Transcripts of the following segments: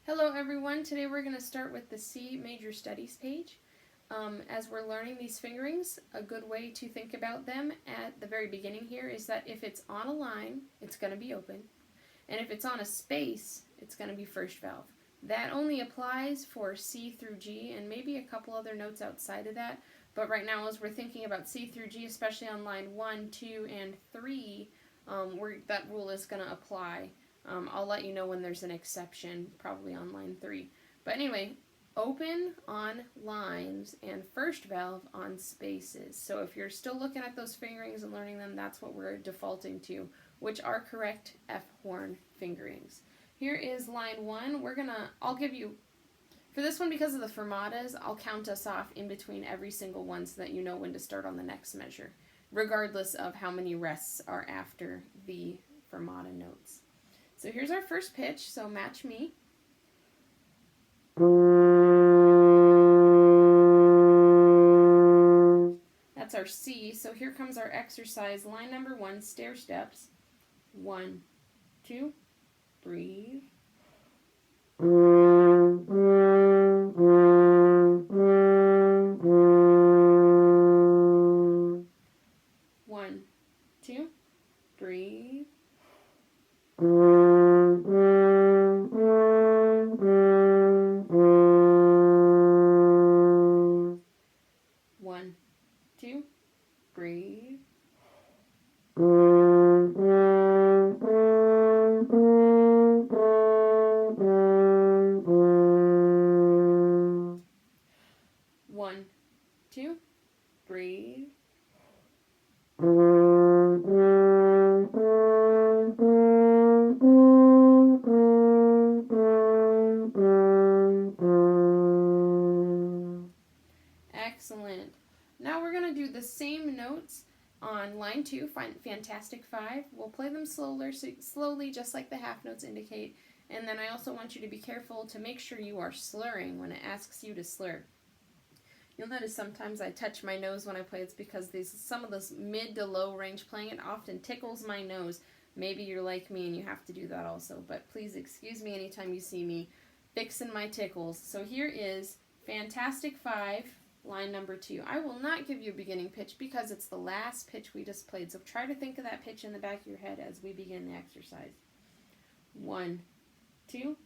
Hello everyone, today we're going to start with the C Major Studies page. As we're learning these fingerings, a good way to think about them at the very beginning here is that if it's on a line, it's going to be open, and if it's on a space, it's going to be first valve. That only applies for C through G and maybe a couple other notes outside of that, but right now as we're thinking about C through G, especially on line 1, 2, and 3, that rule is going to apply. I'll let you know when there's an exception, probably on line 3. But anyway, open on lines and first valve on spaces. So if you're still looking at those fingerings and learning them, that's what we're defaulting to, which are correct F horn fingerings. Here is line 1. I'll give you, for this one, because of the fermatas, I'll count us off in between every single one so that you know when to start on the next measure, regardless of how many rests are after the fermata notes. So here's our first pitch, so match me. That's our C, so here comes our exercise. Line number 1, stair steps. 1, 2, breathe. 1, 2, breathe. 1, 2, breathe. 1, 2, breathe. 'Excellent. Now we're going to do the same notes on line 2, Fantastic 5. We'll play them slowly, just like the half notes indicate. And then I also want you to be careful to make sure you are slurring when it asks you to slur. You'll notice sometimes I touch my nose when I play. It's because some of this mid to low range playing, it often tickles my nose. Maybe you're like me and you have to do that also. But please excuse me anytime you see me fixing my tickles. So here is Fantastic 5. Line number 2. I will not give you a beginning pitch because it's the last pitch we just played. So try to think of that pitch in the back of your head as we begin the exercise. 1, 2,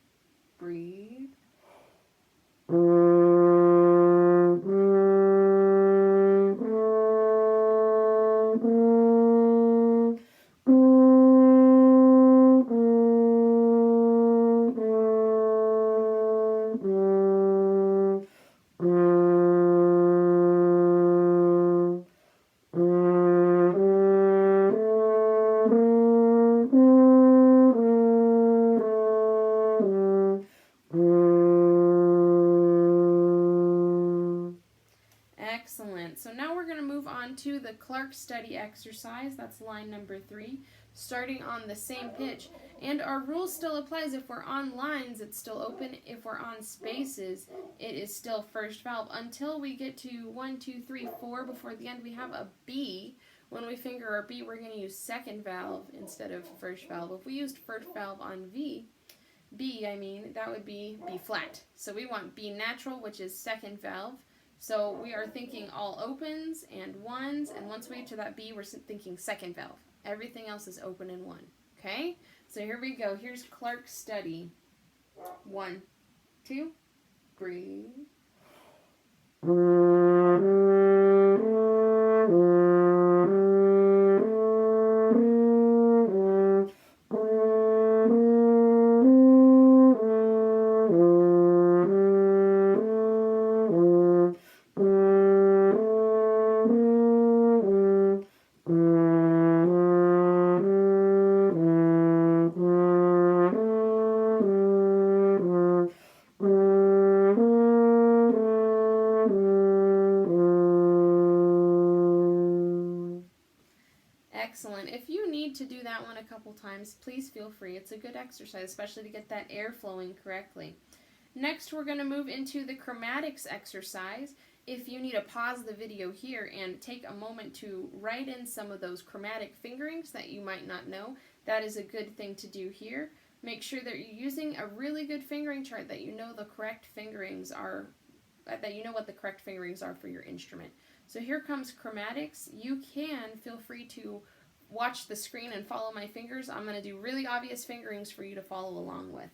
breathe. 'Excellent. So now we're going to move on to the Clark study exercise. That's line number 3, starting on the same pitch. And our rule still applies. If we're on lines, it's still open. If we're on spaces, it is still first valve. Until we get to 1, 2, 3, 4, before the end, we have a B. When we finger our B, we're going to use second valve instead of first valve. If we used first valve on B, that would be B flat. So we want B natural, which is second valve. So we are thinking all opens and ones, and once we get to that B, we're thinking second valve. Everything else is open and 1. Okay? So here we go. Here's Clark's study. 1, 2, breathe. 'Excellent. If you need to do that one a couple times, please feel free. It's a good exercise, especially to get that air flowing correctly. Next, we're going to move into the chromatics exercise. If you need to pause the video here and take a moment to write in some of those chromatic fingerings that you might not know, that is a good thing to do here. Make sure that you're using a really good fingering chart, that you know the correct fingerings are, that you know what the correct fingerings are for your instrument. So here comes chromatics. You can feel free to watch the screen and follow my fingers. I'm going to do really obvious fingerings for you to follow along with.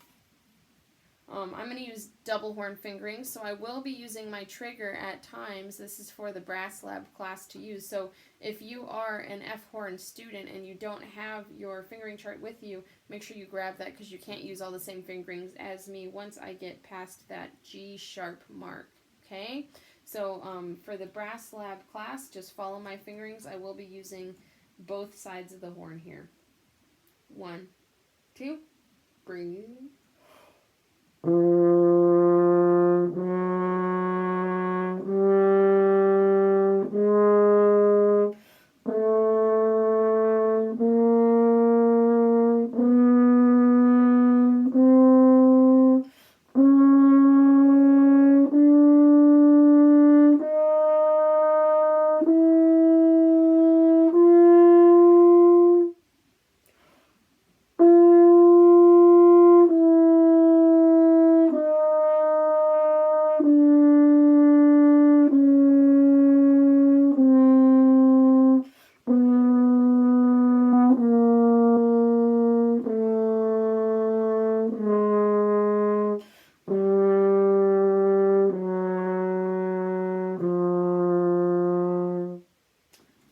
I'm going to use double horn fingerings, so I will be using my trigger at times. This is for the brass lab class to use. So if you are an F horn student and you don't have your fingering chart with you, make sure you grab that, because you can't use all the same fingerings as me once I get past that G sharp mark. Okay? So for the brass lab class, just follow my fingerings. I will be using both sides of the horn here. 1, 2, breathe.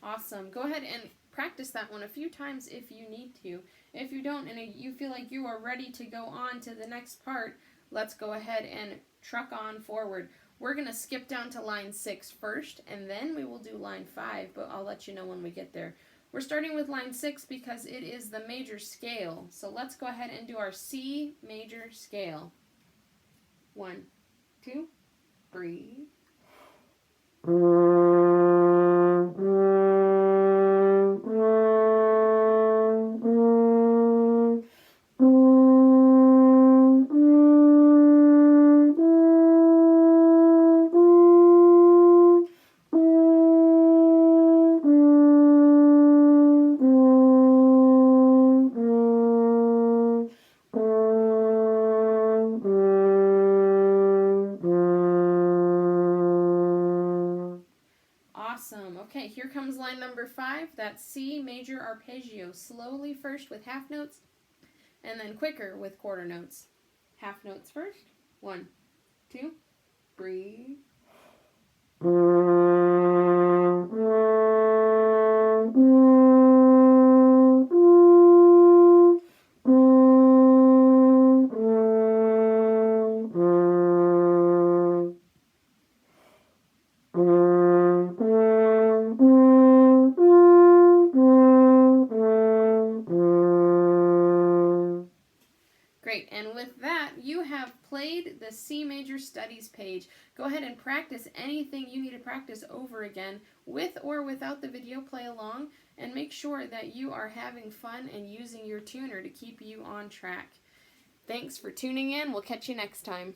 Awesome. Go ahead and practice that one a few times if you need to. If you don't and you feel like you are ready to go on to the next part, let's go ahead and truck on forward. We're going to skip down to line 6 first, and then we will do line 5, but I'll let you know when we get there. We're starting with line 6 because it is the major scale. So let's go ahead and do our C major scale. 1, 2, breathe. Awesome. Okay, here comes line number 5. That's C major arpeggio. Slowly first with half notes, and then quicker with quarter notes. Half notes first. 1, 2, breathe. Great, and with that, you have played the C major studies page. Go ahead and practice anything you need to practice over again, with or without the video. Play along, and make sure that you are having fun and using your tuner to keep you on track. Thanks for tuning in. We'll catch you next time.